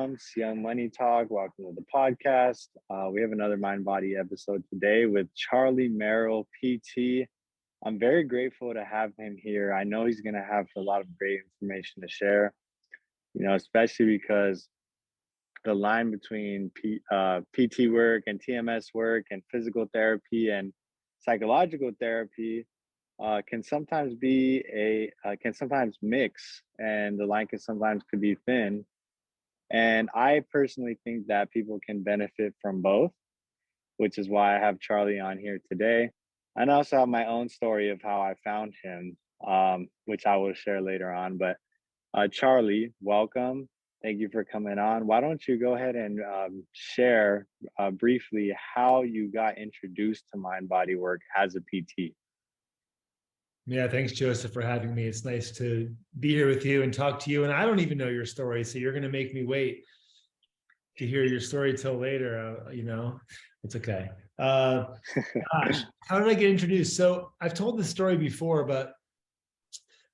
Goosebumps, Young Money Talk. Welcome to the podcast. We have another Mind Body episode today with Charlie Merrill, PT. I'm very grateful to have him here. I know he's going to have a lot of great information to share, especially because the line between PT work and TMS work and physical therapy and psychological therapy can sometimes mix, and the line could be thin. And I personally think that people can benefit from both, which is why I have Charlie on here today. And I also have my own story of how I found him, which I will share later on. But Charlie, welcome. Thank you for coming on. Why don't you go ahead and share briefly how you got introduced to mind body work as a PT? Yeah, thanks, Joseph, for having me. It's nice to be here with you and talk to you. And I don't even know your story, so you're going to make me wait to hear your story till later. It's okay. Gosh, how did I get introduced? So I've told this story before, but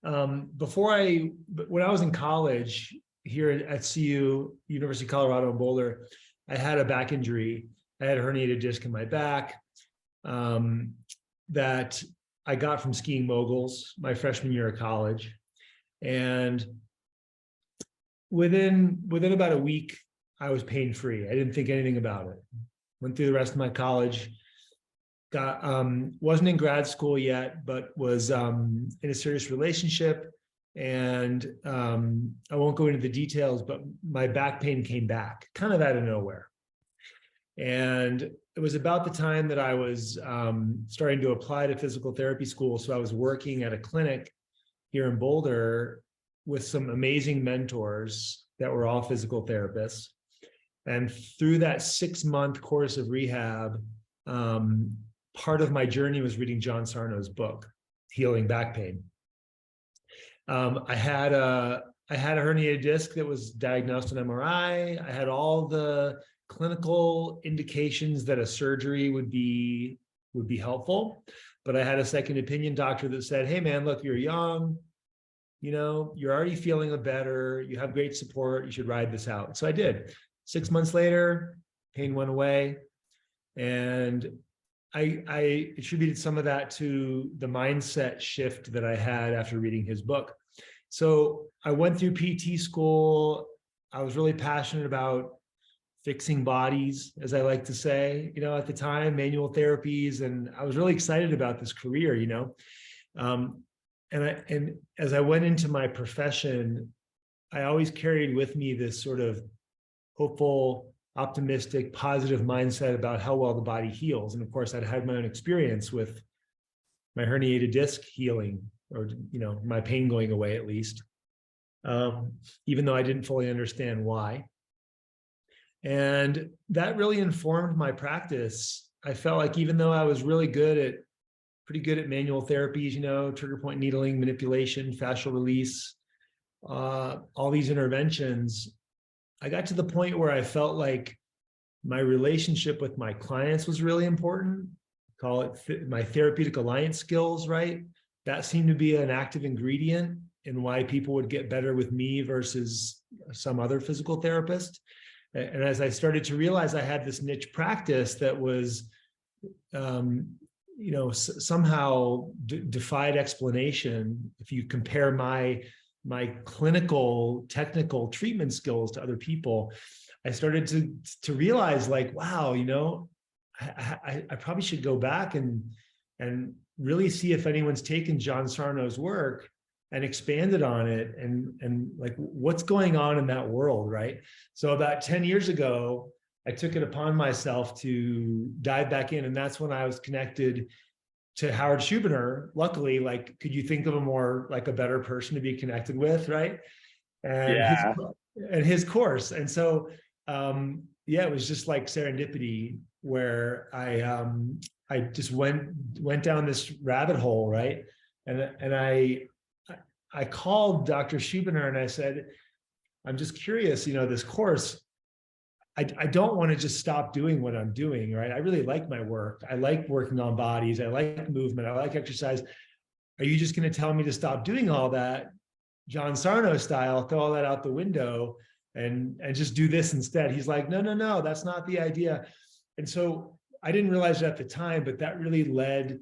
when I was in college here at CU, University of Colorado in Boulder, I had a back injury. I had a herniated disc in my back that I got from skiing moguls my freshman year of college. And within about a week, I was pain-free. I didn't think anything about it. Went through the rest of my college, wasn't in grad school yet, but was in a serious relationship. And I won't go into the details, but my back pain came back kind of out of nowhere. And it was about the time that I was starting to apply to physical therapy school. So I was working at a clinic here in Boulder with some amazing mentors that were all physical therapists. And through that 6-month course of rehab, part of my journey was reading John Sarno's book, Healing Back Pain. I had a herniated disc that was diagnosed on MRI. I had all the clinical indications that a surgery would be helpful, but I had a second opinion doctor that said, "Hey man, look, you're young, you're already feeling better, you have great support, you should ride this out." So I did. 6 months later, pain went away, and I attributed some of that to the mindset shift that I had after reading his book. So I went through PT school. I was really passionate about fixing bodies, as I like to say, at the time, manual therapies. And I was really excited about this career, and as I went into my profession, I always carried with me this sort of hopeful, optimistic, positive mindset about how well the body heals. And of course, I'd had my own experience with my herniated disc healing, or, my pain going away at least, even though I didn't fully understand why. And that really informed my practice. I felt like even though I was pretty good at manual therapies, trigger point needling, manipulation, fascial release, all these interventions, I got to the point where I felt like my relationship with my clients was really important. Call it my therapeutic alliance skills, right? That seemed to be an active ingredient in why people would get better with me versus some other physical therapist. And as I started to realize I had this niche practice that was, somehow defied explanation. If you compare my clinical, technical treatment skills to other people, I started to realize, like, wow, I probably should go back and really see if anyone's taken John Sarno's work and expanded on it, and like what's going on in that world, right? So about 10 years ago, I took it upon myself to dive back in, and that's when I was connected to Howard Schubiner. Luckily, like, could you think of a better person to be connected with, right? And his course. And so, it was just like serendipity, where I just went down this rabbit hole, right? And I called Dr. Schubiner and I said, "I'm just curious, this course, I don't want to just stop doing what I'm doing, right? I really like my work. I like working on bodies. I like movement. I like exercise. Are you just going to tell me to stop doing all that, John Sarno style, throw all that out the window, and just do this instead. He's like, no, no, no, that's not the idea. And so I didn't realize it at the time, but that really led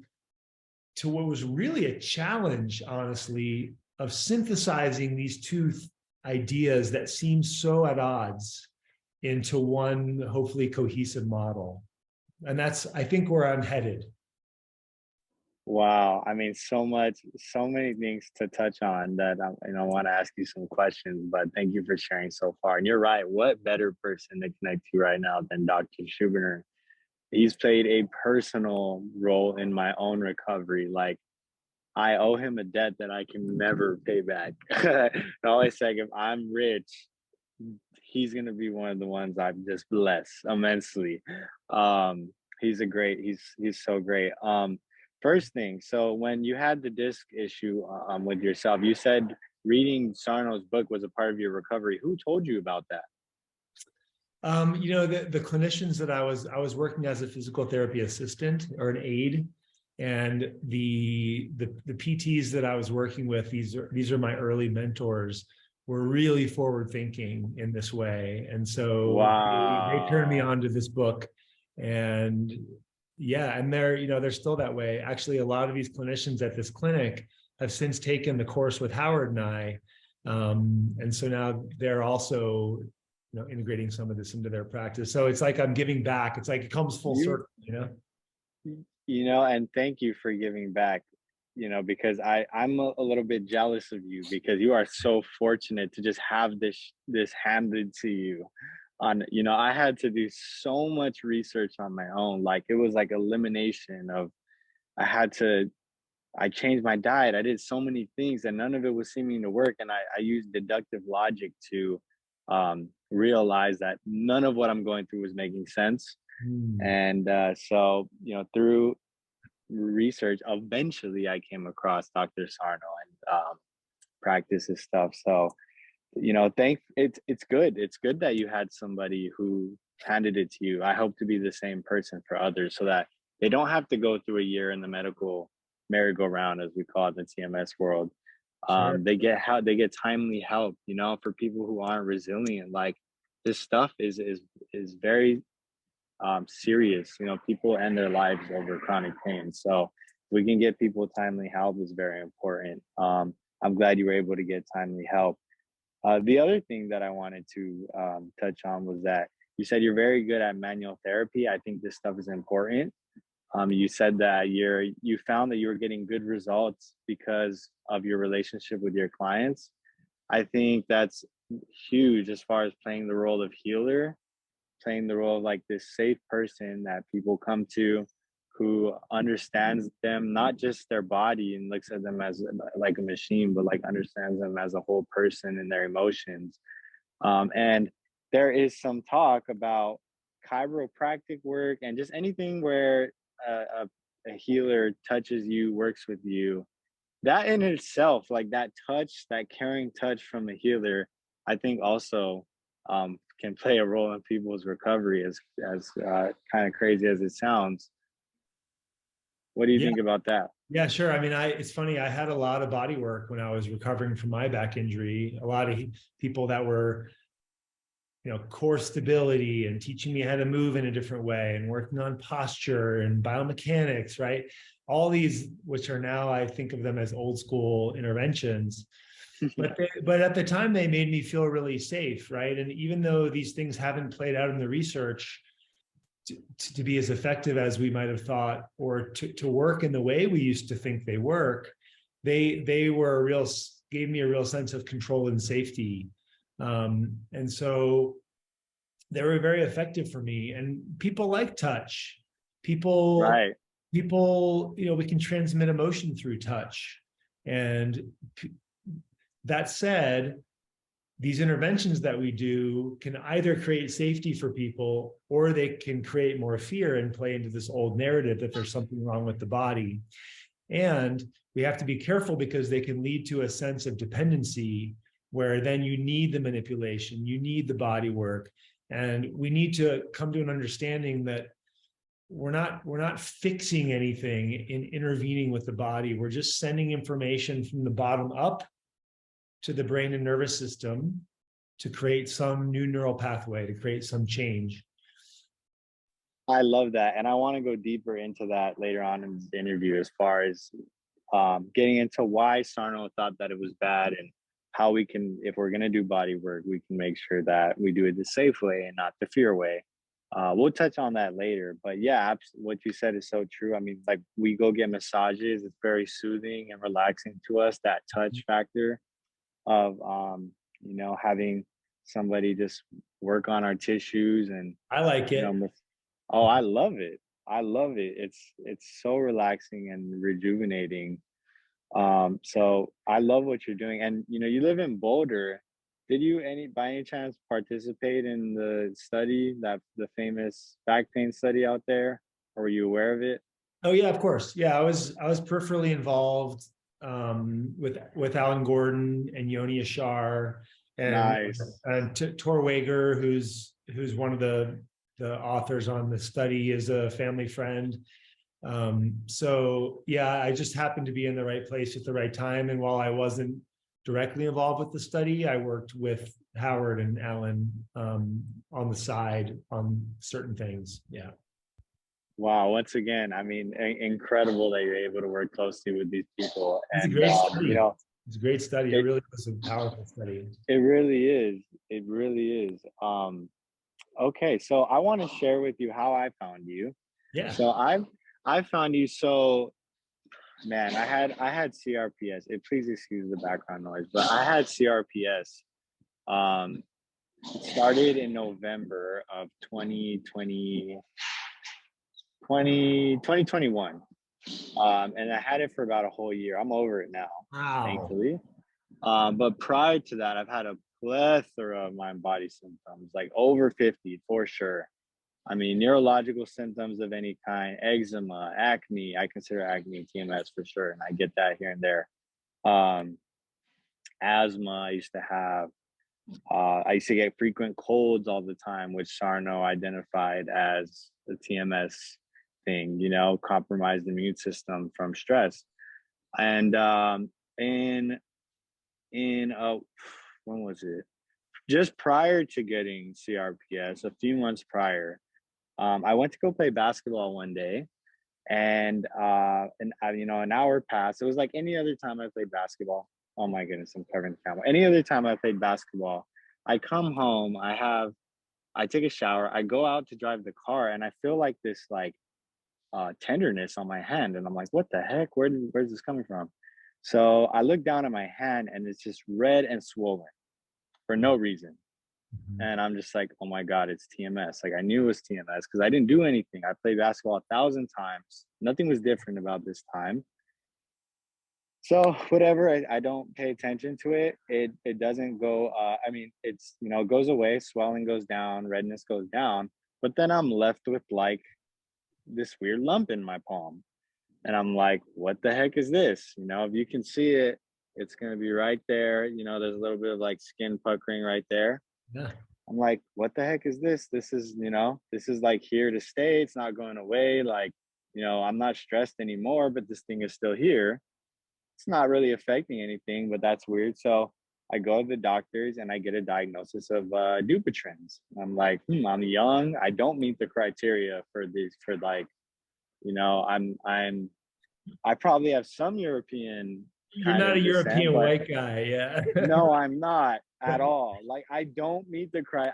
to what was really a challenge, honestly, of synthesizing these two ideas that seem so at odds into one hopefully cohesive model. And that's, I think, where I'm headed. Wow. I mean, so much, so many things to touch on that I want to ask you some questions, but thank you for sharing so far. And you're right. What better person to connect to right now than Dr. Schubiner? He's played a personal role in my own recovery. Like, I owe him a debt that I can never pay back. I always say, if I'm rich, he's gonna be one of the ones I just bless immensely. He's a great. He's so great. First thing, so when you had the disc issue with yourself, you said reading Sarno's book was a part of your recovery. Who told you about that? The clinicians that I was working as a physical therapy assistant or an aide, and the PTs that I was working with, these are my early mentors, were really forward thinking in this way. And so they turned me Wow. on to this book. And yeah, and they're still that way. Actually, a lot of these clinicians at this clinic have since taken the course with Howard and I. And so now they're also integrating some of this into their practice. So it's like I'm giving back. It's like it comes full You circle. and thank you for giving back, because I'm a little bit jealous of you because you are so fortunate to just have this handed to you. I had to do so much research on my own. Like, it was like elimination of, I had to I changed my diet. I did so many things and none of it was seeming to work. And I used deductive logic to realize that none of what I'm going through was making sense. Mm. And so, through research, eventually I came across Dr. Sarno and practice his stuff. So, it's good. It's good that you had somebody who handed it to you. I hope to be the same person for others so that they don't have to go through a year in the medical merry-go-round, as we call it in the TMS world. Sure. They get timely help, for people who aren't resilient. Like, this stuff is very serious. People end their lives over chronic pain. So we can get people timely help is very important. I'm glad you were able to get timely help. The other thing that I wanted to touch on was that you said you're very good at manual therapy. I think this stuff is important. You said that you found that you were getting good results because of your relationship with your clients. I think that's huge as far as playing the role of healer, playing the role of like this safe person that people come to, who understands them, not just their body and looks at them as like a machine, but like understands them as a whole person and their emotions. And there is some talk about chiropractic work and just anything where a healer touches you, works with you. That in itself, like that touch, that caring touch from a healer, I think also can play a role in people's recovery, as kind of crazy as it sounds. What do you Yeah. think about that? Yeah, sure. I mean, it's funny. I had a lot of body work when I was recovering from my back injury. A lot of people that were, core stability and teaching me how to move in a different way and working on posture and biomechanics, right? All these, which are now, I think of them as old school interventions. But at the time, they made me feel really safe, right? And even though these things haven't played out in the research to be as effective as we might have thought, or to work in the way we used to think they work, they were gave me a real sense of control and safety. And so they were very effective for me. And people like touch. People, Right. we can transmit emotion through touch. And that said, these interventions that we do can either create safety for people, or they can create more fear and play into this old narrative that there's something wrong with the body. And we have to be careful because they can lead to a sense of dependency where then you need the manipulation, you need the body work. And we need to come to an understanding that we're not fixing anything in intervening with the body. We're just sending information from the bottom up to the brain and nervous system to create some new neural pathway, to create some change. I love that. And I want to go deeper into that later on in the interview, as far as getting into why Sarno thought that it was bad, and how we can, if we're going to do body work, we can make sure that we do it the safe way and not the fear way. We'll touch on that later. But yeah, what you said is so true. I mean, like, we go get massages, it's very soothing and relaxing to us, that touch factor of, having somebody just work on our tissues. And, I like you it. know, oh, I love it. I love it. It's so relaxing and rejuvenating. So I love what you're doing. And you live in Boulder. Did you by any chance participate in the study, that the famous back pain study out there? Or were you aware of it? Oh yeah, of course. Yeah, I was peripherally involved with Alan Gordon and Yoni Ashar and Nice. Tor Wager, who's one of the authors on the study, is a family friend. So yeah, I just happened to be in the right place at the right time. And while I wasn't directly involved with the study, I worked with Howard and Alan on the side on certain things. Yeah. Wow. Once again, I mean, incredible that you're able to work closely with these people. It's a And, great study. It's a great study. It it, really was a powerful study. it really is. It really is. Okay. So I want to share with you how I found you. Yeah. So I found you. So, man, I had CRPS. Please excuse the background noise, but I had CRPS. It started in November of 2021. And I had it for about a whole year. I'm over it now, Wow. thankfully. But prior to that, I've had a plethora of mind body symptoms, like over 50 for sure. I mean, neurological symptoms of any kind, eczema, acne. I consider acne TMS for sure, and I get that here and there. Um, Asthma, I used to have. I used to get frequent colds all the time, which Sarno identified as the TMS thing, compromised immune system from stress. And in when was it? Just prior to getting CRPS, a few months prior, I went to go play basketball one day, and an hour passed. It was like any other time I played basketball. Oh my goodness, I'm covering the camera. Any other time I played basketball, I come home, I take a shower, I go out to drive the car, and I feel like this tenderness on my hand, and I'm like, what the heck? Where's this coming from? So I look down at my hand, and it's just red and swollen for no reason. Mhm. And I'm just like, oh my God, it's TMS. Like, I knew it was TMS because I didn't do anything. I played basketball 1,000 times. Nothing was different about this time. So whatever, I don't pay attention to it. It doesn't go. I mean, it goes away. Swelling goes down. Redness goes down. But then I'm left with like this weird lump in my palm, and I'm like, what the heck is this? If you can see it, it's gonna be right there. There's a little bit of like skin puckering right there. Yeah. I'm like, what the heck is this? This is like here to stay. It's not going away. Like, I'm not stressed anymore, but this thing is still here. It's not really affecting anything, but that's weird. So I go to the doctors and I get a diagnosis of Dupuytren's. I'm like, I'm young. I don't meet the criteria for these, for like, I probably have some European You're kind not a of descent, European but white guy. Yeah. no, I'm not at all. Like, I don't meet, Right.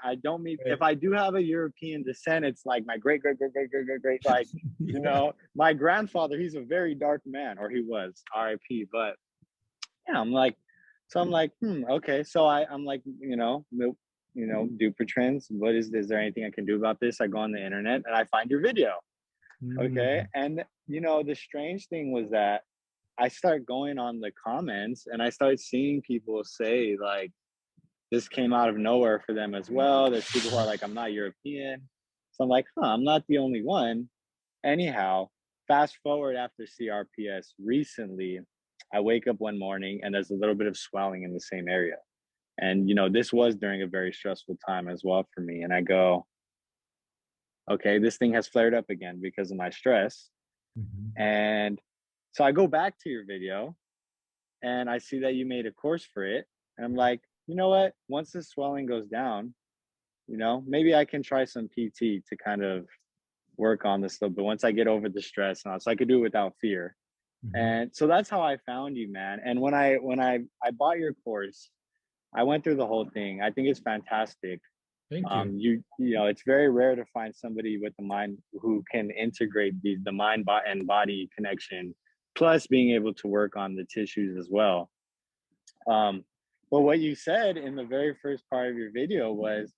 if I do have a European descent, it's like my great, great, great, great, great, great, great, like, Yeah. my grandfather, he's a very dark man, or he was, RIP. But yeah, I'm like, okay. So I'm like, Dupuytren's, is there anything I can do about this? I go on the internet and I find your video. Okay. Mm. And, the strange thing was that I start going on the comments and I start seeing people say like, this came out of nowhere for them as well. There's people who are like, I'm not European. So I'm like, I'm not the only one. Anyhow, fast forward after CRPS recently, I wake up one morning and there's a little bit of swelling in the same area. And, this was during a very stressful time as well for me. And I go, okay, this thing has flared up again because of my stress. Mhm. And so I go back to your video and I see that you made a course for it. And I'm like, you know what, once the swelling goes down, maybe I can try some PT to kind of work on this a little bit once I get over the stress now, so I could do it without fear. Mhm. And so that's how I found you, man. And when I bought your course, I went through the whole thing. I think it's fantastic. Thank you. It's very rare to find somebody with the mind who can integrate the mind and body connection, plus being able to work on the tissues as well. Um, but what you said in the very first part of your video was,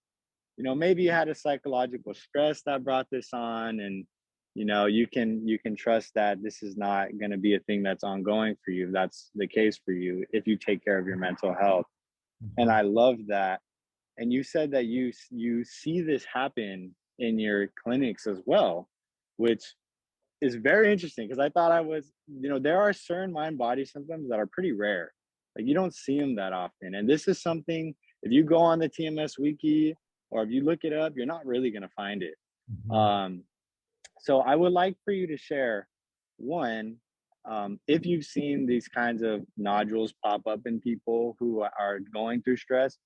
maybe you had a psychological stress that brought this on, and you can trust that this is not going to be a thing that's ongoing for you. If that's the case for you, if you take care of your mental health. And Mhm. I love that. And you said that you see this happen in your clinics as well, which is very interesting because I thought there are certain mind body symptoms that are pretty rare. Like you don't see them that often. And this is something, if you go on the TMS wiki or if you look it up, you're not really going to find it. Mhm. Um, so I would like for you to share one, if you've seen these kinds of nodules pop up in people who are going through stress.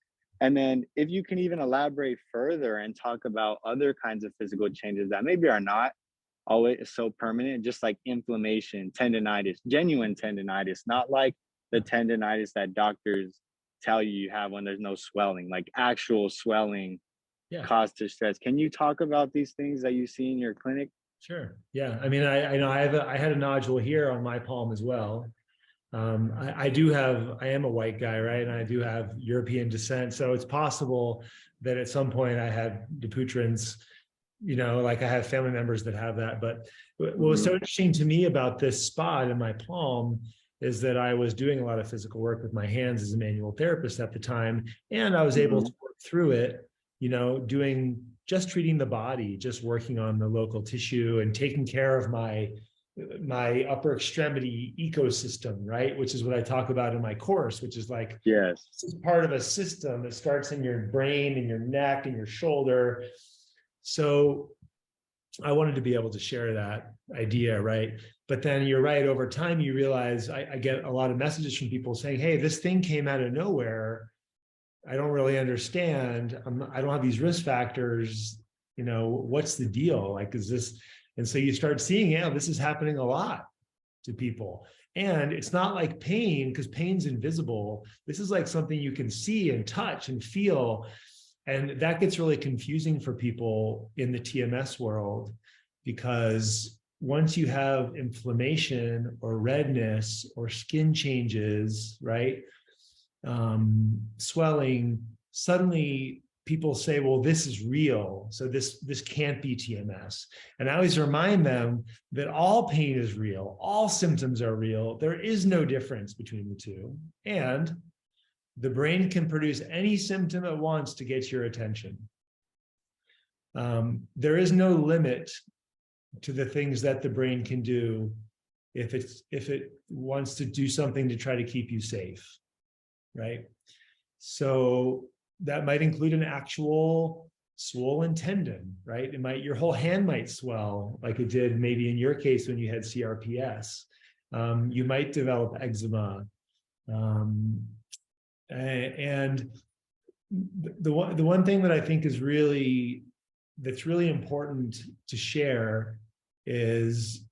And then if you can even elaborate further and talk about other kinds of physical changes that maybe are not always so permanent, just like inflammation, tendonitis, genuine tendonitis, not like the tendonitis that doctors tell you have when there's no swelling, like actual swelling Yeah. caused to stress. Can you talk about these things that you see in your clinic? Sure. Yeah. I mean, I know I had a nodule here on my palm as well. I am a white guy, right? And I do have European descent. So it's possible that at some point I had Dupuytren's, like I have family members that have that. But what was so Mhm, interesting to me about this spot in my palm is that I was doing a lot of physical work with my hands as a manual therapist at the time. And I was able to mhm. work through it, doing just treating the body, just working on the local tissue and taking care of my upper extremity ecosystem, right? Which is what I talk about in my course, which is like, Yes. this is part of a system that starts in your brain and your neck and your shoulder. So I wanted to be able to share that idea, right? But then you're right, over time, you realize I get a lot of messages from people saying, hey, this thing came out of nowhere. I don't really understand. I don't have these risk factors. What's the deal? Like, is this? And so you start seeing, yeah, this is happening a lot to people. And it's not like pain, because pain's invisible. This is like something you can see and touch and feel. And that gets really confusing for people in the TMS world, because once you have inflammation or redness or skin changes, right? Swelling, suddenly people say, well, this is real. So this can't be TMS. And I always remind them that all pain is real, all symptoms are real. There is no difference between the two. And the brain can produce any symptom it wants to get your attention. There is no limit to the things that the brain can do if it wants to do something to try to keep you safe, right? So that might include an actual swollen tendon, right? Your whole hand might swell, like it did maybe in your case when you had CRPS. You might develop eczema. And the one thing that I think is that's really important to share is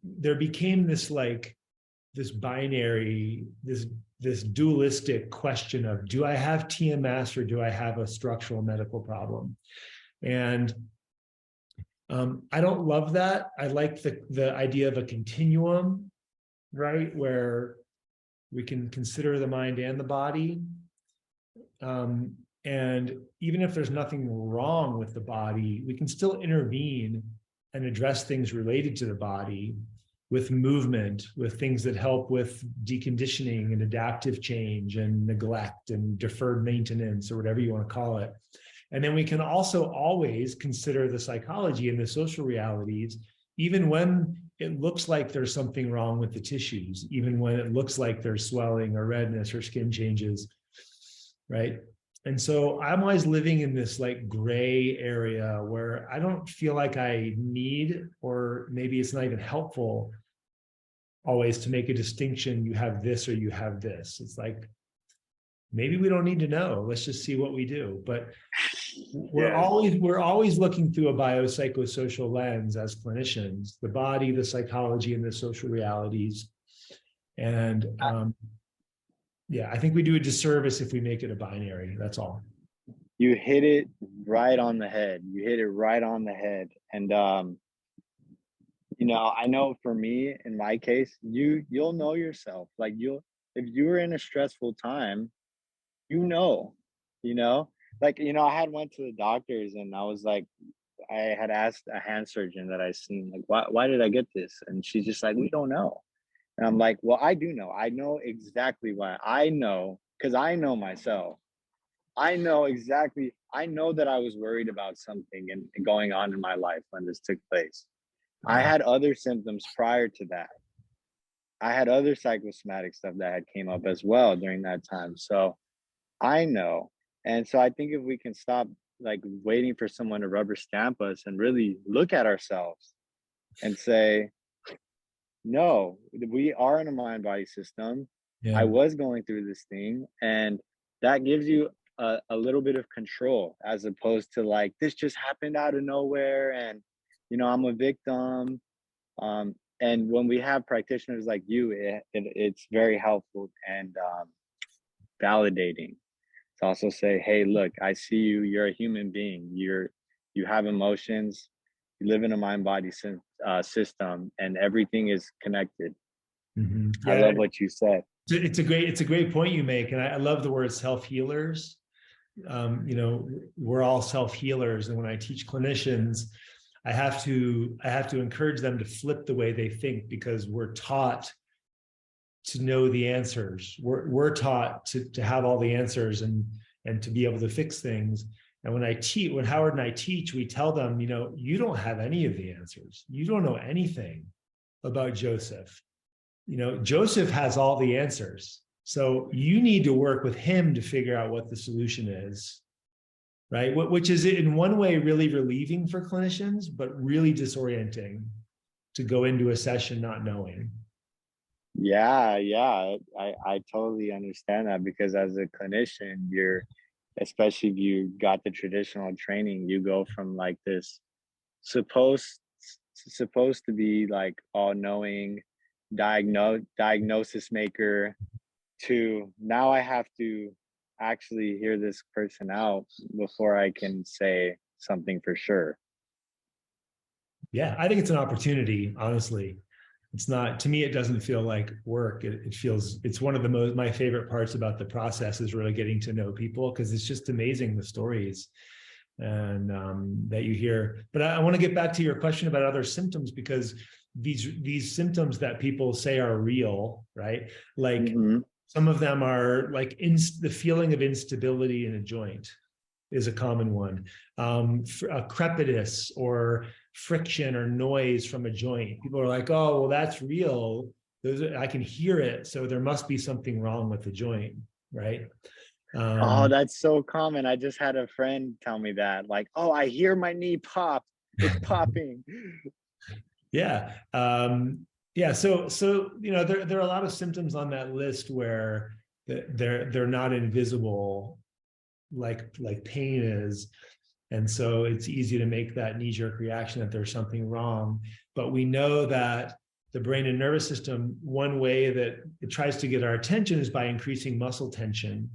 there became this binary, this dualistic question of, do I have TMS or do I have a structural medical problem? And I don't love that. I like the idea of a continuum, right? Where we can consider the mind and the body. And even if there's nothing wrong with the body, we can still intervene and address things related to the body with movement, with things that help with deconditioning and adaptive change and neglect and deferred maintenance, or whatever you want to call it. And then we can also always consider the psychology and the social realities, even when it looks like there's something wrong with the tissues, even when it looks like there's swelling or redness or skin changes, right? And so I'm always living in this like gray area where I don't feel like I need, or maybe it's not even helpful always to make a distinction. You have this or you have this. It's like maybe we don't need to know. Let's just see what we do. But Yes. we're always looking through a biopsychosocial lens as clinicians, the body, the psychology, and the social realities. And yeah, I think we do a disservice if we make it a binary. That's all. You hit it right on the head. You hit it right on the head. And I know for me, in my case, you'll know yourself. Like if you were in a stressful time, you know, you know, I had went to the doctors and I was like, I had asked a hand surgeon that I seen, like, why did I get this? And she's just like, we don't know. And I'm like, well, I do know. I know exactly why. I know because I know myself. I know exactly. I know that I was worried about something and going on in my life when this took place. I had other symptoms prior to that. I had other psychosomatic stuff that had came up as well during that time. So I know. And so I think if we can stop like waiting for someone to rubber stamp us and really look at ourselves and say, no, we are in a mind body system. I Yeah. was going through this thing, and that gives you a little bit of control as opposed to like, this just happened out of nowhere. And, I'm a victim. And when we have practitioners like you, it's very helpful and validating to also say, hey, look, I see you. You're a human being. You have emotions. You live in a mind body system, and everything is connected. I Yeah, love what you said. it's a great point you make, and I love the word self healers. We're all self healers, and when I teach clinicians, I have to encourage them to flip the way they think, because we're taught to know the answers. We're taught to have all the answers and to be able to fix things. And when Howard and I teach, we tell them, you don't have any of the answers. You don't know anything about Joseph. Joseph has all the answers. So you need to work with him to figure out what the solution is, right? Which is in one way really relieving for clinicians, but really disorienting to go into a session not knowing. Yeah. I totally understand that because as a clinician, especially if you got the traditional training, you go from like this supposed supposed to be like all knowing diagnosis maker to now I have to actually hear this person out before I can say something for sure. Yeah, I think it's an opportunity, honestly. It's not, to me, it doesn't feel like work. It feels, it's one of my favorite parts about the process is really getting to know people, because it's just amazing the stories and that you hear. But I want to get back to your question about other symptoms, because these symptoms that people say are real, right? Like Mm-hmm. some of them are like the feeling of instability in a joint is a common one. A crepitus or friction or noise from a joint. People are like, oh, well, that's real. I can hear it. So there must be something wrong with the joint, right? Oh, Um, that's so common. I just had a friend tell me that, like, oh, I hear my knee pop. It's popping. yeah. Yeah. So, there are a lot of symptoms on that list where they're not invisible like pain is. And so it's easy to make that knee-jerk reaction that there's something wrong. But we know that the brain and nervous system, one way that it tries to get our attention is by increasing muscle tension.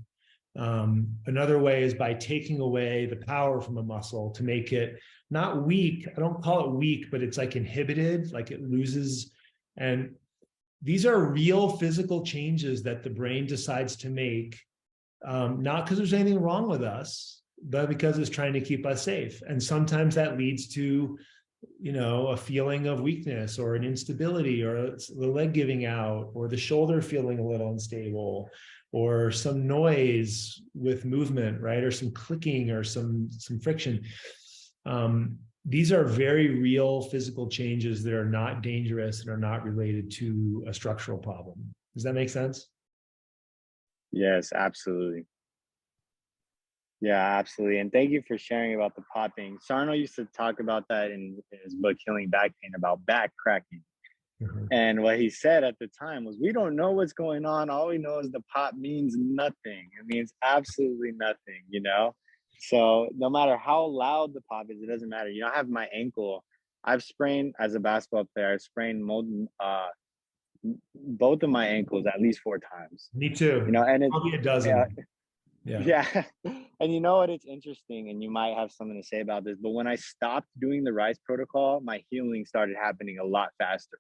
Another way is by taking away the power from a muscle to make it not weak. I don't call it weak, but it's like inhibited, like it loses. And these are real physical changes that the brain decides to make, not because there's anything wrong with us, but because it's trying to keep us safe. And sometimes that leads to, a feeling of weakness or an instability or the leg giving out or the shoulder feeling a little unstable or some noise with movement, right? Or some clicking or some friction. These are very real physical changes that are not dangerous and are not related to a structural problem. Does that make sense? Yes, absolutely. Yeah, absolutely. And thank you for sharing about the popping. Sarno used to talk about that in his book, Healing Back Pain, about back cracking. Mhm. And what he said at the time was, we don't know what's going on. All we know is the pop means nothing. It means absolutely nothing, you know? So no matter how loud the pop is, it doesn't matter. You know, I have my ankle. I've sprained as a basketball player, I've sprained both of my ankles at least 4 times, Me you know, too. and Probably a yeah, dozen. Yeah. yeah. And you know what? It's interesting, and you might have something to say about this, but when I stopped doing the rice protocol, my healing started happening a lot faster.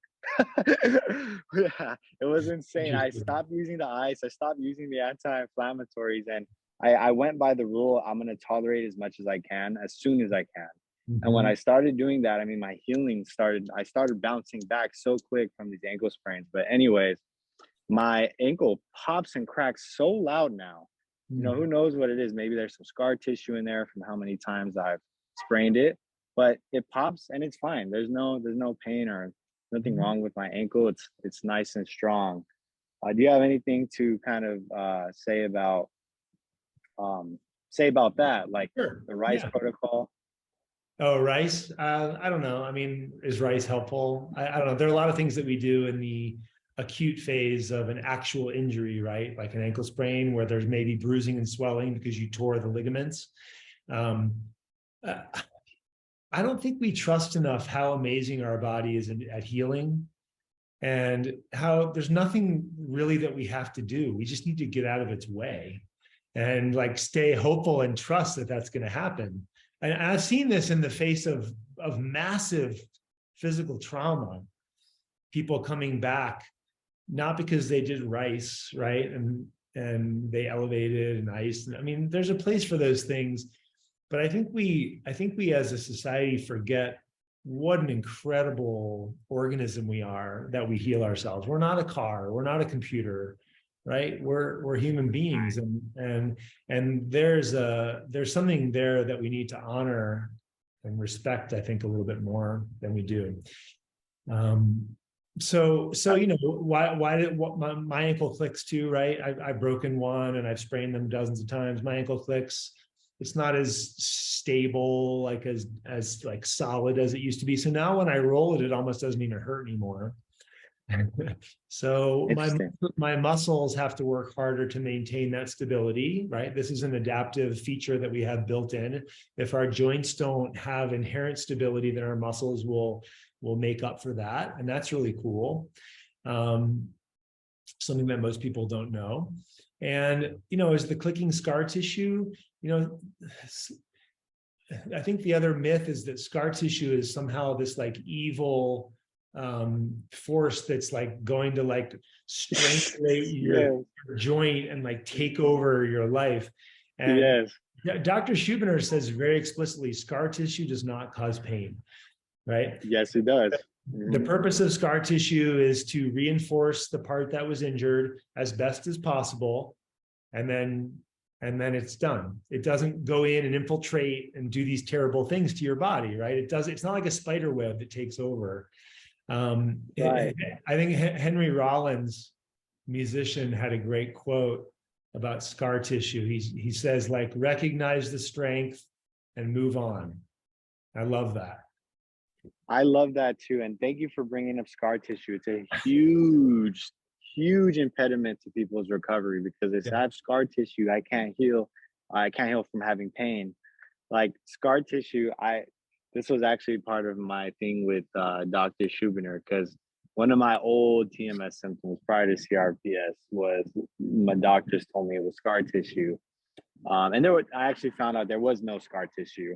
Yeah, it was insane. I Interesting. stopped using the ice, I stopped using the anti-inflammatories, and I went by the rule, I'm gonna tolerate as much as I can, as soon as I can. And when Mhm. I started doing that, I mean, my healing started, I started bouncing back so quick from these ankle sprains. But anyways, my ankle pops and cracks so loud now. You know, Mm. who knows what it is? Maybe there's some scar tissue in there from how many times I've sprained it, but it pops and it's fine. There's no pain or nothing Mhm. wrong with my ankle. It's nice and strong. Do you have anything to kind of um, say about that, like Sure. the rice Yeah. protocol? Oh, rice. I don't know. I mean, is rice helpful? I don't know. There are a lot of things that we do in the acute phase of an actual injury, right? Like an ankle sprain where there's maybe bruising and swelling because you tore the ligaments. Um, uh, I don't think we trust enough how amazing our body is at healing, and how there's nothing really that we have to do. We just need to get out of its way and like stay hopeful and trust that that's going to happen. And I've seen this in the face of massive physical trauma, people coming back, not because they did rice, right? And they elevated and iced. I mean, there's a place for those things, but I think we as a society forget what an incredible organism we are, that we heal ourselves. We're not a car, we're not a computer, right? We're human beings, and there's something there that we need to honor and respect, I think, a little bit more than we do. um so why did what my ankle clicks too, right? I've broken one and I've sprained them dozens of times. My ankle clicks. It's not as stable, like as like solid as it used to be. So now when I roll it, it almost doesn't even hurt anymore. So Interesting. my muscles have to work harder to maintain that stability, right? This is an adaptive feature that we have built in. If our joints don't have inherent stability, then our muscles will make up for that, and that's really cool. Um, Something that most people don't know. And is the clicking scar tissue, you know, I think the other myth is that scar tissue is somehow this like evil force that's like going to like strangulate your Yes, joint and like take over your life. And yes, Dr. Schubiner says very explicitly, scar tissue does not cause pain, right? yes, it does. The Hmm. purpose of scar tissue is to reinforce the part that was injured as best as possible, and then it's done. It doesn't go in and infiltrate and do these terrible things to your body, right? It's not like a spider web that takes over. Right. I think Henry Rollins, musician, had a great quote about scar tissue. He says, like, recognize the strength and move on. I love that. I love that too. And thank you for bringing up scar tissue. It's a huge, huge impediment to people's recovery, because if Yeah. I have scar tissue, I can't heal. I can't heal from having pain. Like scar tissue, this was actually part of my thing with Dr. Schubiner, because one of my old TMS symptoms prior to CRPS was, my doctors told me it was scar tissue. And I actually found out there was no scar tissue.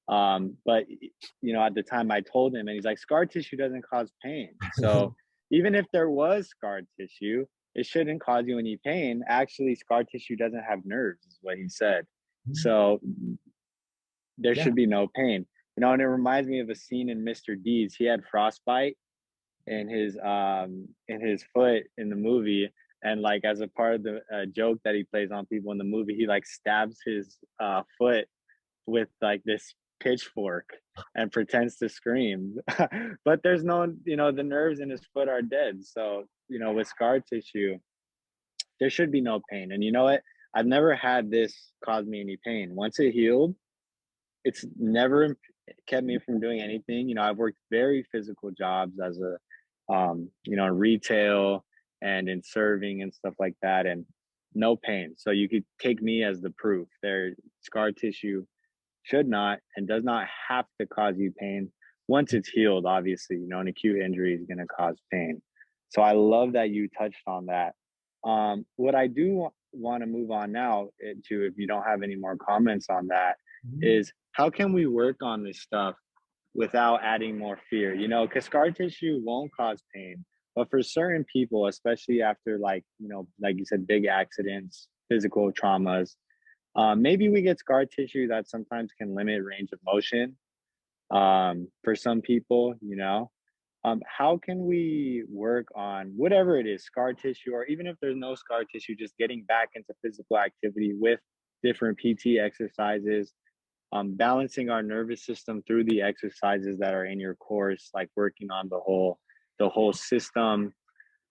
But at the time I told him, and he's like, scar tissue doesn't cause pain. So even if there was scar tissue, it shouldn't cause you any pain. Actually, scar tissue doesn't have nerves, is what he said. So there Yeah. should be no pain. And it reminds me of a scene in Mr. Deeds. He had frostbite in his foot in the movie, and like as a part of the joke that he plays on people in the movie, he like stabs his foot with like this pitchfork and pretends to scream. But there's no, the nerves in his foot are dead. So with scar tissue, there should be no pain. And you know what, I've never had this cause me any pain. Once it healed, it's never kept me from doing anything. I've worked very physical jobs as a retail and in serving and stuff like that, and no pain. So you could take me as the proof. Their scar tissue should not and does not have to cause you pain once it's healed. Obviously, an acute injury is going to cause pain. So I love that you touched on that. What I do want to move on now to, if you don't have any more comments on that, is how can we work on this stuff without adding more fear? Because scar tissue won't cause pain, but for certain people, especially after like you said, big accidents, physical traumas, maybe we get scar tissue that sometimes can limit range of motion. For some people, how can we work on whatever it is, scar tissue, or even if there's no scar tissue, just getting back into physical activity with different PT exercises, balancing our nervous system through the exercises that are in your course, like working on the whole system.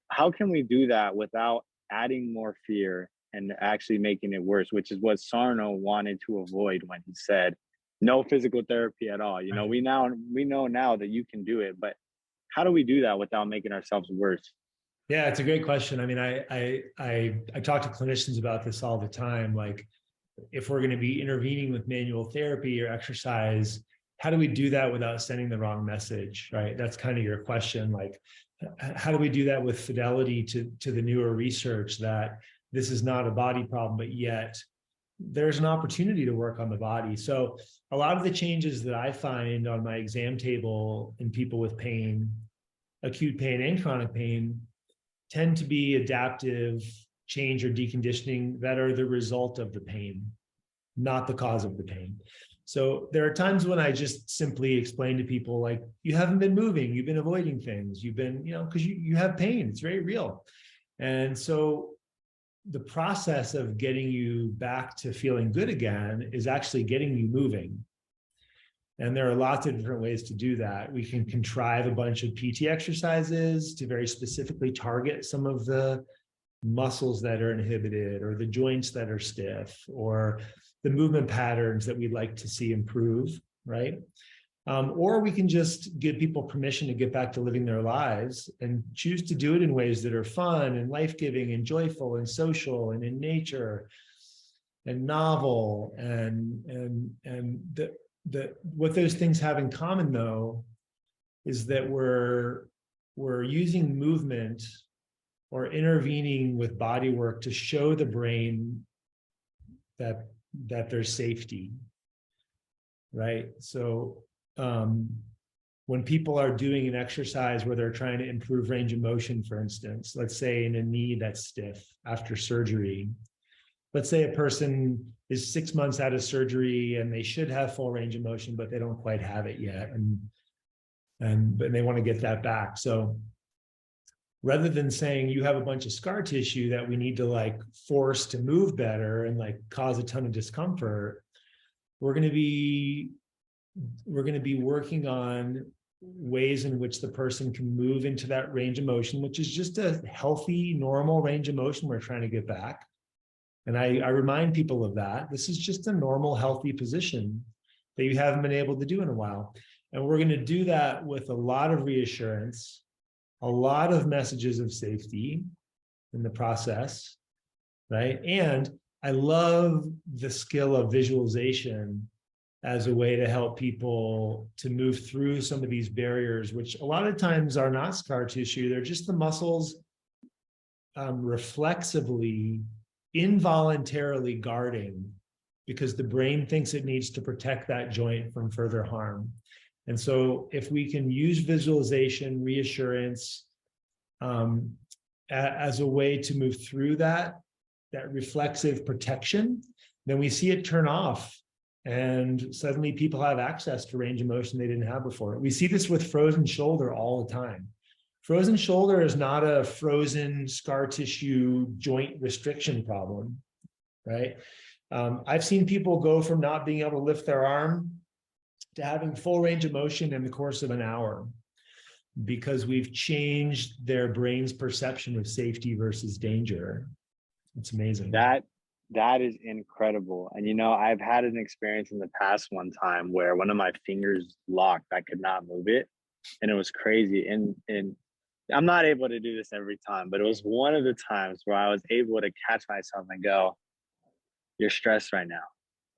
How can we do that without adding more fear and actually making it worse, which is what Sarno wanted to avoid when he said no physical therapy at all. We know now that you can do it, but how do we do that without making ourselves worse? Yeah, it's a great question. I mean, I talk to clinicians about this all the time. Like, if we're going to be intervening with manual therapy or exercise, how do we do that without sending the wrong message, right? That's kind of your question. Like, how do we do that with fidelity to the newer research that this is not a body problem, but yet there's an opportunity to work on the body. So a lot of the changes that I find on my exam table in people with pain, acute pain and chronic pain, tend to be adaptive change or deconditioning that are the result of the pain, not the cause of the pain. So there are times when I just simply explain to people, like, you haven't been moving, you've been avoiding things, you've been, because you have pain, it's very real. And so the process of getting you back to feeling good again is actually getting you moving. And there are lots of different ways to do that. We can contrive a bunch of PT exercises to very specifically target some of the muscles that are inhibited, or the joints that are stiff, or the movement patterns that we'd like to see improve, right? Or we can just give people permission to get back to living their lives and choose to do it in ways that are fun and life-giving and joyful and social and in nature and novel. And what those things have in common, though, is that we're using movement or intervening with body work to show the brain that there's safety, right? So when people are doing an exercise where they're trying to improve range of motion, for instance, let's say in a knee that's stiff after surgery, let's say a person is 6 months out of surgery and they should have full range of motion, but they don't quite have it yet, and they want to get that back. So rather than saying you have a bunch of scar tissue that we need to like force to move better and like cause a ton of discomfort, we're going to be working on ways in which the person can move into that range of motion, which is just a healthy, normal range of motion we're trying to get back. And I remind people of that. This is just a normal, healthy position that you haven't been able to do in a while. And we're going to do that with a lot of reassurance, a lot of messages of safety in the process, right? And I love the skill of visualization as a way to help people to move through some of these barriers, which a lot of times are not scar tissue. They're just the muscles reflexively, involuntarily guarding because the brain thinks it needs to protect that joint from further harm. And so if we can use visualization, reassurance as a way to move through that reflexive protection, then we see it turn off. And suddenly people have access to range of motion they didn't have before. We see this with frozen shoulder all the time. Frozen shoulder is not a frozen scar tissue joint restriction problem, right? I've seen people go from not being able to lift their arm to having full range of motion in the course of an hour because we've changed their brain's perception of safety versus danger. It's amazing. That is incredible. And I've had an experience in the past one time where one of my fingers locked. I could not move it. And it was crazy. And I'm not able to do this every time, but it was one of the times where I was able to catch myself and go, "You're stressed right now.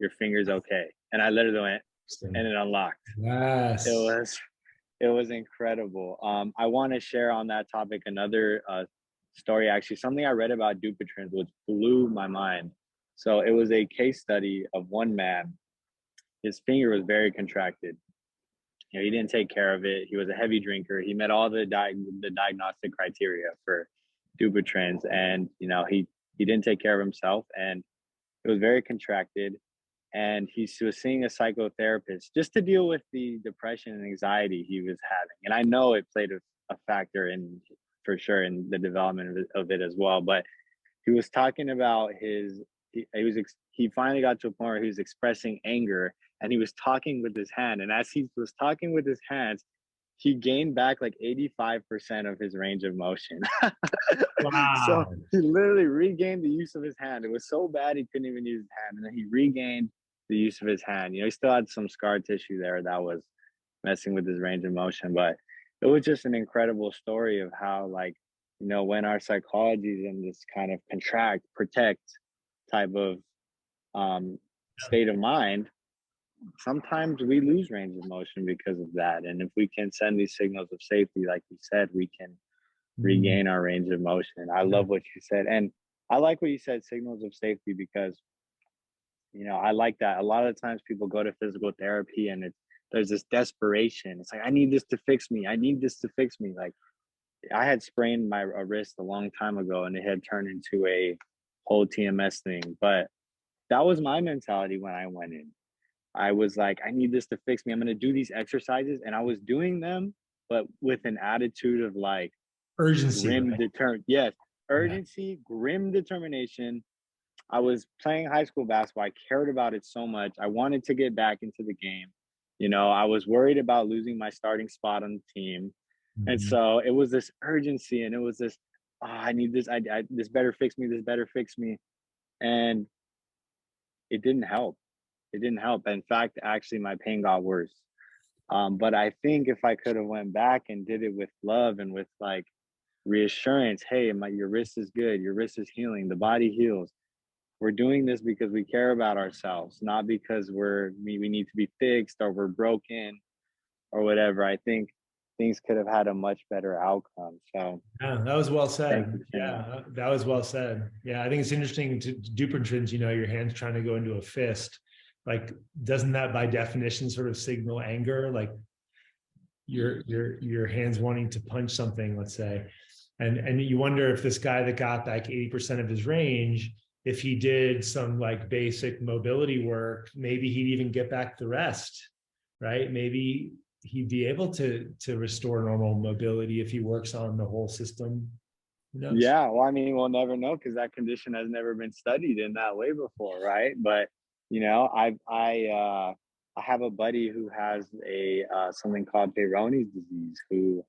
Your finger's okay." And I literally went, and it unlocked. It Yes. was it was incredible. I want to share on that topic another story, actually, something I read about Dupuytren's, which blew my mind. So it was a case study of one man. His finger was very contracted. He didn't take care of it. He was a heavy drinker. He met all the diagnostic criteria for Dupuytren's, and he didn't take care of himself, and it was very contracted. And he was seeing a psychotherapist just to deal with the depression and anxiety he was having. And I know it played a factor in, for sure, in the development of it as well. But he was talking about he finally got to a point where he was expressing anger, and he was talking with his hand. And as he was talking with his hands, he gained back like 85% of his range of motion. So Wow. he literally regained the use of his hand. It was so bad he couldn't even use his hand, and then he regained the use of his hand. He still had some scar tissue there that was messing with his range of motion, but it was just an incredible story of how, like, when our psychology is in this kind of contract, protect type of state of mind, sometimes we lose range of motion because of that. And if we can send these signals of safety, like you said, we can Mm. regain our range of motion. I love what you said. And I like what you said, signals of safety, because I like that. A lot of the times people go to physical therapy and there's this desperation. It's like, I need this to fix me. I need this to fix me. Like, I had sprained my wrist a long time ago, and it had turned into a whole TMS thing. But that was my mentality when I went in. I was like, I need this to fix me. I'm going to do these exercises. And I was doing them, but with an attitude of like Urgency, grim right? determination. Yes, Yeah. urgency, grim determination. I was playing high school basketball. I cared about it so much. I wanted to get back into the game. I was worried about losing my starting spot on the team. And Mhm. so it was this urgency, and it was this, I need this. This better fix me. This better fix me. And it didn't help. It didn't help. In fact, actually, my pain got worse. But I think if I could have went back and did it with love and with like reassurance, hey, your wrist is good. Your wrist is healing. The body heals. We're doing this because we care about ourselves, not because we need to be fixed or we're broken or whatever. I think things could have had a much better outcome. So Yeah, that was well thank said. you for sharing. Yeah, that was well said. Yeah, I think it's interesting to Dupuytren's, your hand's trying to go into a fist. Like, doesn't that by definition sort of signal anger? Like your hands wanting to punch something, let's say. And you wonder if this guy that got like 80% of his range, if he did some like basic mobility work, maybe he'd even get back the rest, right? Maybe he'd be able to restore normal mobility if he works on the whole system. Who knows? Yeah, well, I mean, we'll never know because that condition has never been studied in that way before, right? But I have a buddy who has a something called Peyronie's disease, who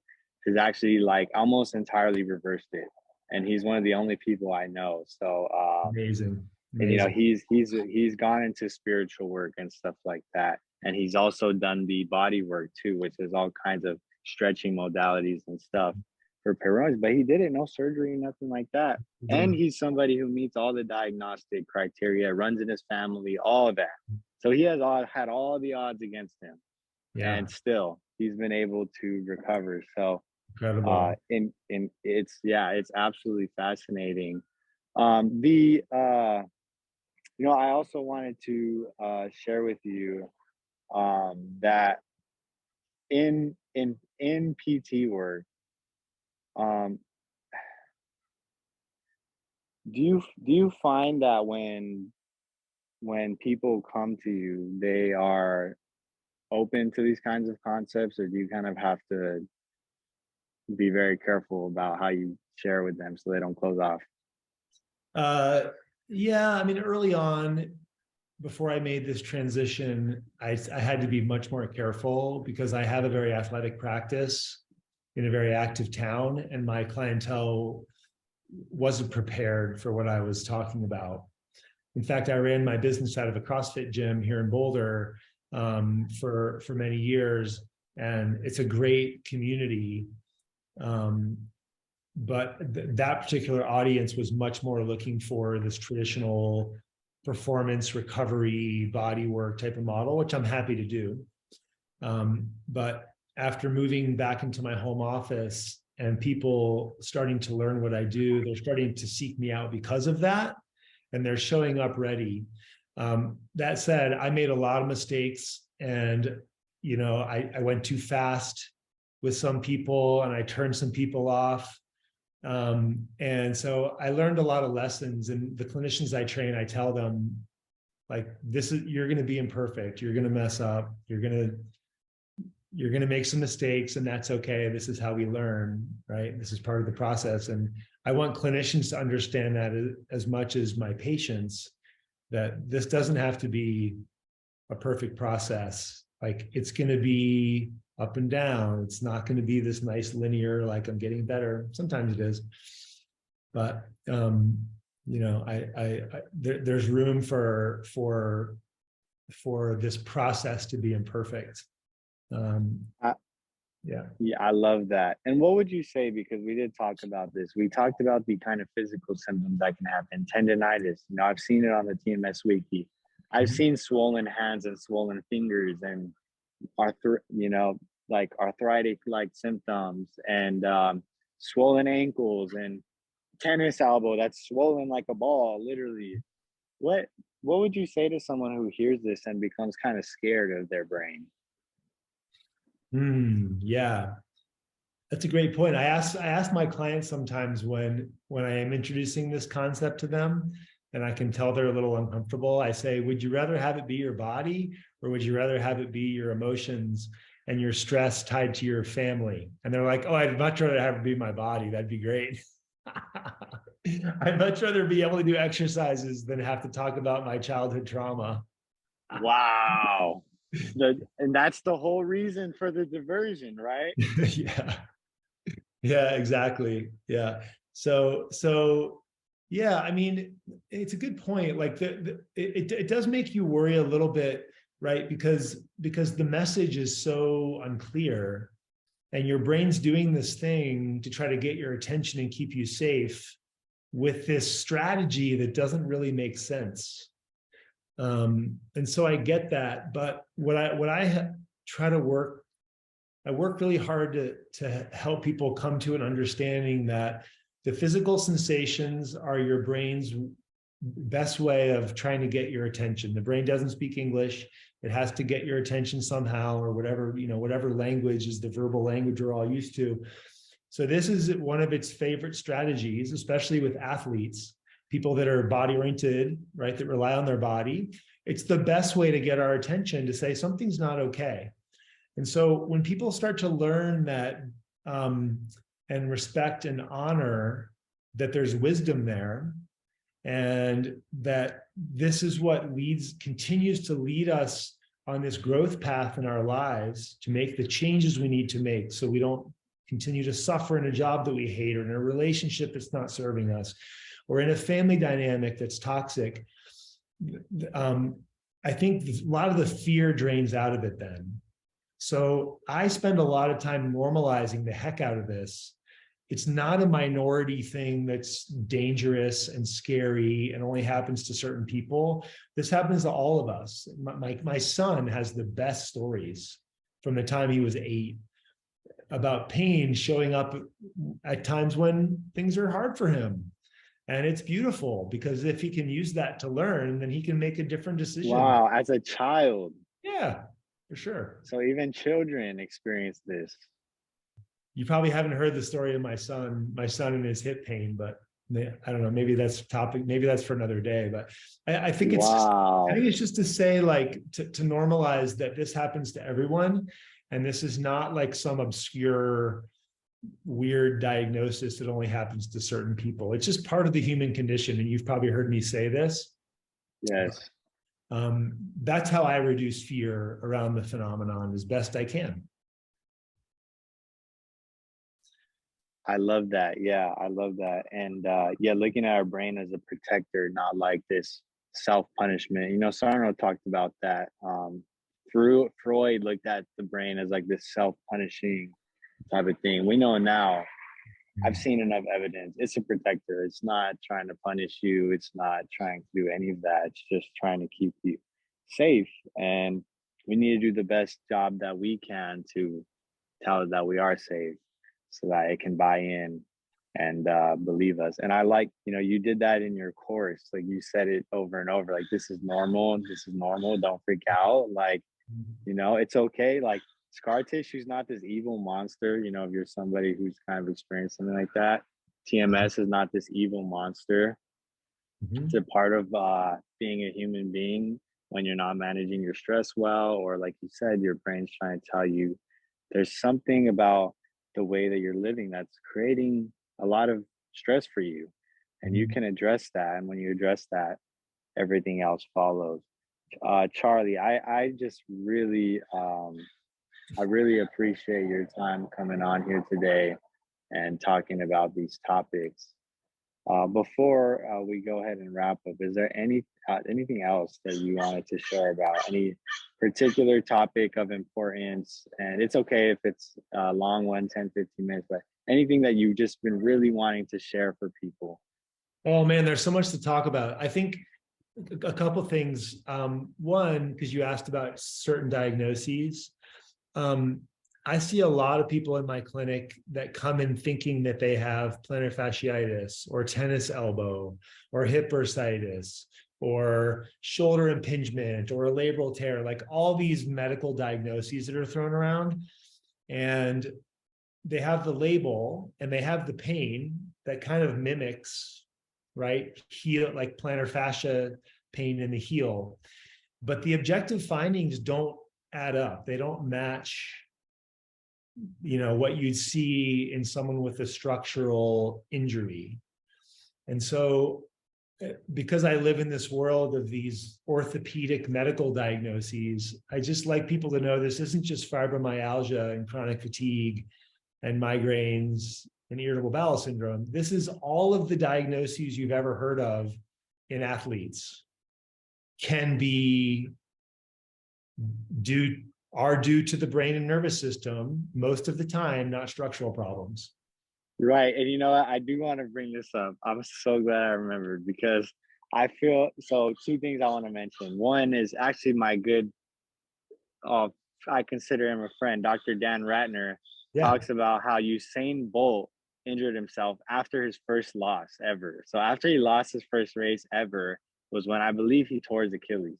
has actually like almost entirely reversed it, and he's one of the only people I know. So, Amazing. and Amazing. he's gone into spiritual work and stuff like that, and he's also done the body work too, which is all kinds of stretching modalities and stuff for Peyronie's, but he did it, no surgery, nothing like that. And he's somebody who meets all the diagnostic criteria, runs in his family, all of that. So he has had all the odds against him, Yeah, and still he's been able to recover. So incredible. in it's absolutely fascinating. The I also wanted to share with you that in PT work, um, do you find that when people come to you, they are open to these kinds of concepts, or do you kind of have to be very careful about how you share with them so they don't close off? Uh, yeah, I mean, early on, before I made this transition, I had to be much more careful because I have a very athletic practice in a very active town, and my clientele wasn't prepared for what I was talking about. In fact, I ran my business out of a CrossFit gym here in Boulder for many years, and it's a great community. But that particular audience was much more looking for this traditional performance recovery body work type of model, which I'm happy to do. But after moving back into my home office and people starting to learn what I do, they're starting to seek me out because of that, and they're showing up ready. That said, I made a lot of mistakes, and I went too fast with some people, and I turned some people off. And so I learned a lot of lessons, and the clinicians I train, I tell them, like, you're going to be imperfect. You're going to mess up. You're going to make some mistakes, and that's okay. This is how we learn, right? This is part of the process. And I want clinicians to understand that as much as my patients, that this doesn't have to be a perfect process. Like, it's going to be up and down. It's not going to be this nice linear, like, I'm getting better. Sometimes it is, but there's room for this process to be imperfect. Yeah, I love that. And what would you say, because we did talk about this, we talked about the kind of physical symptoms that can happen, tendonitis. I've seen it on the TMS wiki. I've seen swollen hands and swollen fingers, and like arthritic like symptoms, and swollen ankles, and tennis elbow that's swollen like a ball, literally. What would you say to someone who hears this and becomes kind of scared of their brain? Yeah, that's a great point. I ask my clients sometimes when I am introducing this concept to them, and I can tell they're a little uncomfortable. I say, would you rather have it be your body, or would you rather have it be your emotions and your stress tied to your family? And they're like, oh, I'd much rather have it be my body. That'd be great. I'd much rather be able to do exercises than have to talk about my childhood trauma. Wow. And that's the whole reason for the diversion, right? Yeah, exactly. Yeah. So yeah, I mean, it's a good point. Like, it does make you worry a little bit, right? Because the message is so unclear, and your brain's doing this thing to try to get your attention and keep you safe with this strategy that doesn't really make sense. And so I get that, but what I try to work, I work really hard to help people come to an understanding that the physical sensations are your brain's best way of trying to get your attention. The brain doesn't speak English. It has to get your attention somehow, or whatever language is the verbal language we're all used to. So this is one of its favorite strategies, especially with athletes, people that are body oriented, right, that rely on their body. It's the best way to get our attention, to say something's not okay. And so when people start to learn that, and respect and honor that there's wisdom there, and that this is what continues to lead us on this growth path in our lives, to make the changes we need to make, so we don't continue to suffer in a job that we hate, or in a relationship that's not serving us, or in a family dynamic that's toxic. I think a lot of the fear drains out of it then. So I spend a lot of time normalizing the heck out of this. It's not a minority thing that's dangerous and scary and only happens to certain people. This happens to all of us. My son has the best stories from the time he was 8 about pain showing up at times when things are hard for him. And it's beautiful, because if he can use that to learn, then he can make a different decision. Wow, as a child. Yeah, for sure. So even children experience this. You probably haven't heard the story of my son and his hip pain, but I don't know, maybe that's topic, maybe that's for another day. But I think it's wow. I think it's just to say, like, to normalize that this happens to everyone. And this is not like some obscure, weird diagnosis that only happens to certain people. It's just part of the human condition. And you've probably heard me say this. Yes. That's how I reduce fear around the phenomenon as best I can. I love that. Yeah, I love that. And yeah, looking at our brain as a protector, not like this self-punishment. Sarno talked about that. Freud looked at the brain as like this self-punishing type of thing. We know now, I've seen enough evidence. It's a protector. It's not trying to punish you. It's not trying to do any of that. It's just trying to keep you safe. And we need to do the best job that we can to tell it that we are safe so that it can buy in and believe us. And I like, you did that in your course. Like you said it over and over, like, this is normal. This is normal. Don't freak out. Like, it's okay. Like, scar tissue is not this evil monster. If you're somebody who's kind of experienced something like that, TMS is not this evil monster. It's a part of being a human being when you're not managing your stress well, or like you said, your brain's trying to tell you there's something about the way that you're living that's creating a lot of stress for you. And you can address that. And when you address that, everything else follows. Charlie, I just really, I really appreciate your time coming on here today and talking about these topics. Before we go ahead and wrap up, is there anything else that you wanted to share about any particular topic of importance? And it's okay if it's a long one, 10, 15 minutes, but anything that you've just been really wanting to share for people? Oh man, there's so much to talk about. I think a couple things. One, because you asked about certain diagnoses. I see a lot of people in my clinic that come in thinking that they have plantar fasciitis or tennis elbow or hip bursitis or shoulder impingement or a labral tear, like all these medical diagnoses that are thrown around. And they have the label and they have the pain that kind of mimics, right, heel, like plantar fascia pain in the heel. But the objective findings don't add up. They don't match what you'd see in someone with a structural injury. And so because I live in this world of these orthopedic medical diagnoses, I just like people to know this isn't just fibromyalgia and chronic fatigue and migraines and irritable bowel syndrome. This is all of the diagnoses you've ever heard of in athletes can be due to the brain and nervous system most of the time, not structural problems. Right. And you know what? I do want to bring this up. I'm so glad I remembered, because I feel so. Two things I want to mention. One is actually my good, I consider him a friend, Dr. Dan Ratner, talks about how Usain Bolt injured himself after his first loss ever. So after he lost his first race ever was when I believe he tore his Achilles.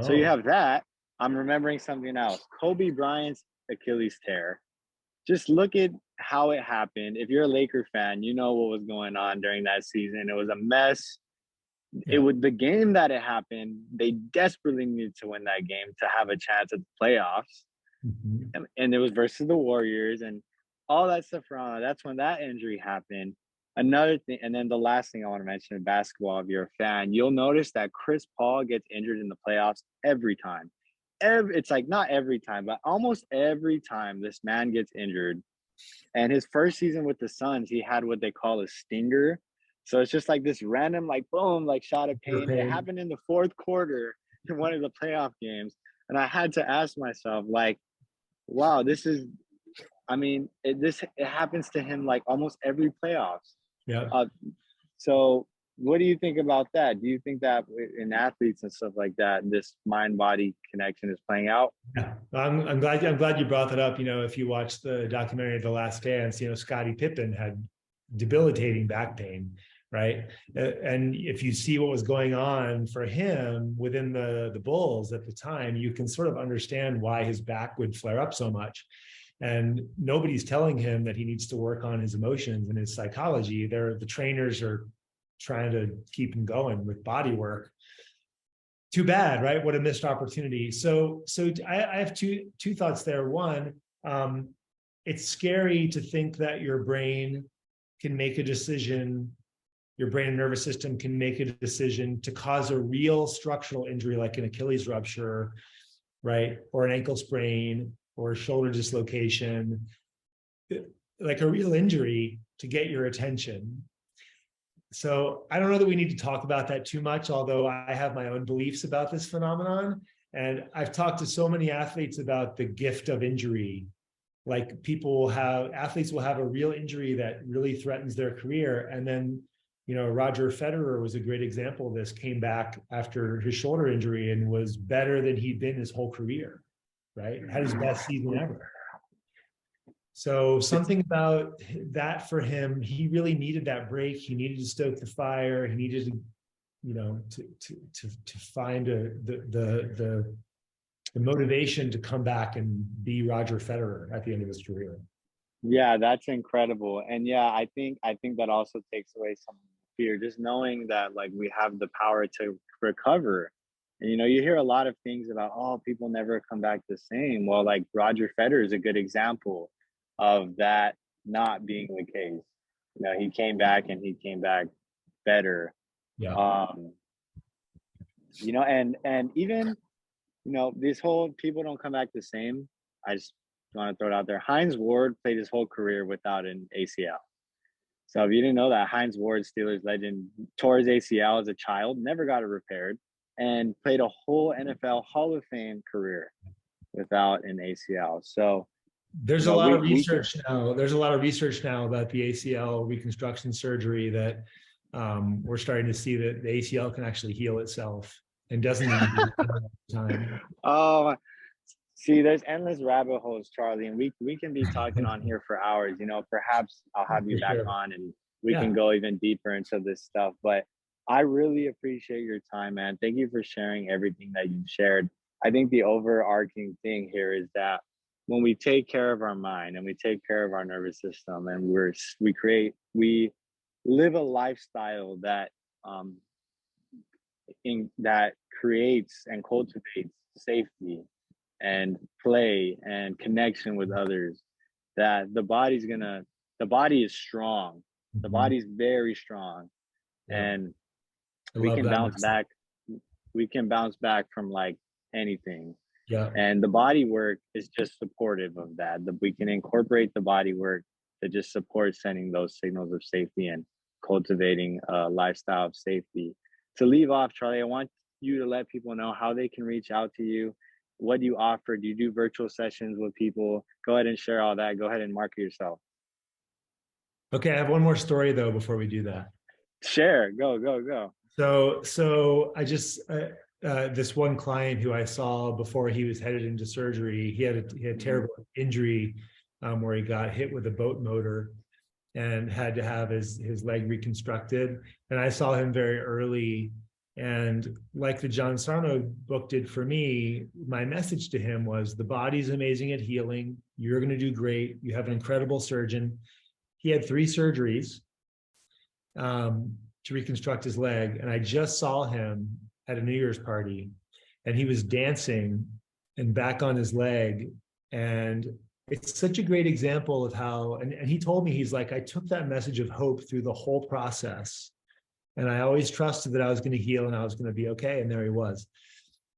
So you have that. I'm remembering something else. Kobe Bryant's Achilles tear. Just look at how it happened. If you're a Laker fan, you know what was going on during that season. It was a mess. It was the game that it happened. They desperately needed to win that game to have a chance at the playoffs. And it was versus the Warriors and all that stuff around. That's when that injury happened. Another thing, and then the last thing I want to mention in basketball, if you're a fan, you'll notice that Chris Paul gets injured in the playoffs every time. It's like not every time, but almost every time this man gets injured. And his first season with the Suns, he had what they call a stinger. So it's just like this random, like, boom, like shot of pain. It happened in the fourth quarter in one of the playoff games. And I had to ask myself, like, wow, this is, I mean, it happens to him like almost every playoffs. So what do you think about that? Do you think that in athletes and stuff like that, this mind-body connection is playing out? Yeah, I'm glad you brought that up. If you watch the documentary The Last Dance, Scottie Pippen had debilitating back pain, right? And if you see what was going on for him within the Bulls at the time, you can sort of understand why his back would flare up so much. And nobody's telling him that he needs to work on his emotions and his psychology. The trainers are trying to keep him going with body work. Too bad, right? What a missed opportunity. So I have two thoughts there. One, it's scary to think that your brain can make a decision, your brain and nervous system can make a decision to cause a real structural injury like an Achilles rupture, right? Or an ankle sprain or a shoulder dislocation, like a real injury to get your attention. So I don't know that we need to talk about that too much, although I have my own beliefs about this phenomenon. And I've talked to so many athletes about the gift of injury like athletes will have a real injury that really threatens their career. And then, Roger Federer was a great example of this, came back after his shoulder injury and was better than he'd been his whole career, right? Had his best season ever. So something about that for him, he really needed that break. He needed to stoke the fire. He needed to find the motivation to come back and be Roger Federer at the end of his career. Yeah, that's incredible. And yeah, I think that also takes away some fear, just knowing that like we have the power to recover. And you hear a lot of things about, oh, people never come back the same. Well, like Roger Federer is a good example of that not being the case. He came back and he came back better. Yeah. And even this whole people don't come back the same. I just want to throw it out there. Hines Ward played his whole career without an ACL. So if you didn't know that, Hines Ward, Steelers legend, tore his ACL as a child, never got it repaired, and played a whole NFL Hall of Fame career without an ACL. So there's a lot of research now. There's a lot of research now about the ACL reconstruction surgery that we're starting to see that the ACL can actually heal itself and doesn't need to be time. Oh, see, there's endless rabbit holes, Charlie, and we can be talking on here for hours. Perhaps I'll have you back on and we can go even deeper into this stuff. But I really appreciate your time, man. Thank you for sharing everything that you've shared. I think the overarching thing here is that when we take care of our mind and we take care of our nervous system and we live a lifestyle that that creates and cultivates safety and play and connection with others, that the body is strong. The body's very strong. And we can bounce back from like anything. Yeah. And the body work is just supportive of that. We can incorporate the body work to just support sending those signals of safety and cultivating a lifestyle of safety. To leave off, Charlie, I want you to let people know how they can reach out to you. What do you offer? Do you do virtual sessions with people? Go ahead and share all that. Go ahead and market yourself. Okay, I have one more story though before we do that. Share. Go. So I just this one client who I saw before he was headed into surgery, he had a terrible injury where he got hit with a boat motor and had to have his leg reconstructed. And I saw him very early. And like the John Sarno book did for me, my message to him was, the body's amazing at healing. You're going to do great. You have an incredible surgeon. He had 3 surgeries to reconstruct his leg. And I just saw him at a New Year's party and he was dancing and back on his leg. And it's such a great example of how, and he told me, he's like, I took that message of hope through the whole process. And I always trusted that I was going to heal and I was going to be okay. And there he was.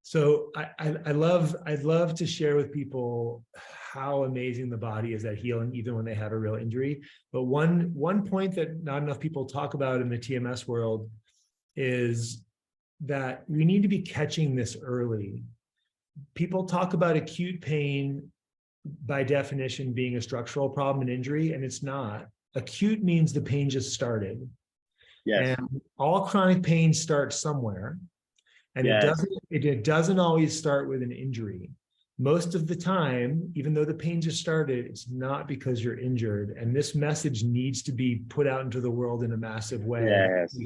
So I'd love to share with people how amazing the body is at healing, even when they have a real injury. But one point that not enough people talk about in the TMS world is that we need to be catching this early. People talk about acute pain by definition being a structural problem and injury, and it's not. Acute means the pain just started. Yes. And all chronic pain starts somewhere. And yes. it doesn't always start with an injury. Most of the time, even though the pain just started, it's not because you're injured. And this message needs to be put out into the world in a massive way. Yes.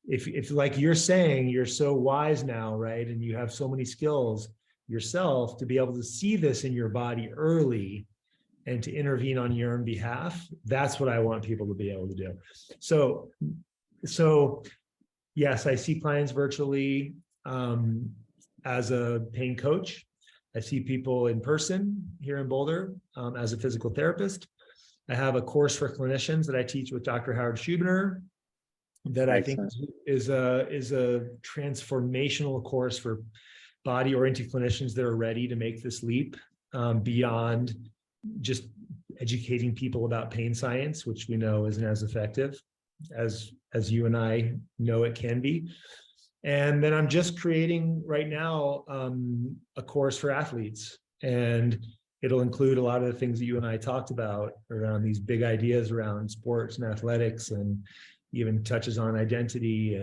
If like you're saying, you're so wise now, right? And you have so many skills yourself to be able to see this in your body early and to intervene on your own behalf. That's what I want people to be able to do. So yes, I see clients virtually as a pain coach. I see people in person here in Boulder as a physical therapist. I have a course for clinicians that I teach with Dr. Howard Schubiner that I think is a transformational course for body-oriented clinicians that are ready to make this leap beyond just educating people about pain science, which we know isn't as effective as you and I know it can be. And then I'm just creating right now a course for athletes. And it'll include a lot of the things that you and I talked about around these big ideas around sports and athletics, and even touches on identity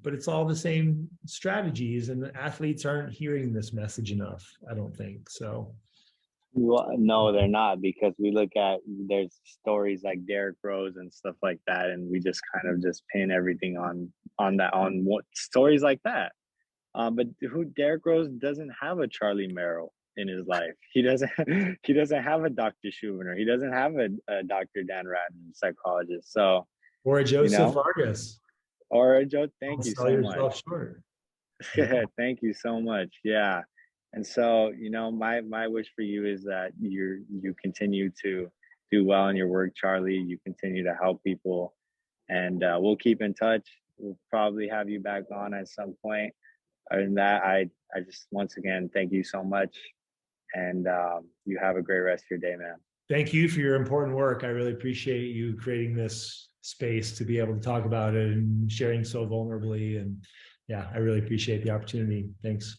but it's all the same strategies, and the athletes aren't hearing this message enough, I don't think so. Well, no, they're not, because we look at, there's stories like Derrick Rose and stuff like that, and we just kind of just pin everything on what stories like that. But who Derrick Rose doesn't have a Charlie Merrill in his life. He doesn't he doesn't have a Dr. Schubiner. He doesn't have a Dr. Dan Ratton, psychologist. So, Or a you Joseph know, Vargas. or a Joe, Don't thank you sell so much. yourself short. Yeah, thank you so much. Yeah. And so, my wish for you is that you continue to do well in your work, Charlie. You continue to help people, and we'll keep in touch. We'll probably have you back on at some point. Other than that, I just once again thank you so much, and you have a great rest of your day, man. Thank you for your important work. I really appreciate you creating this space to be able to talk about it and sharing so vulnerably. And yeah, I really appreciate the opportunity. Thanks.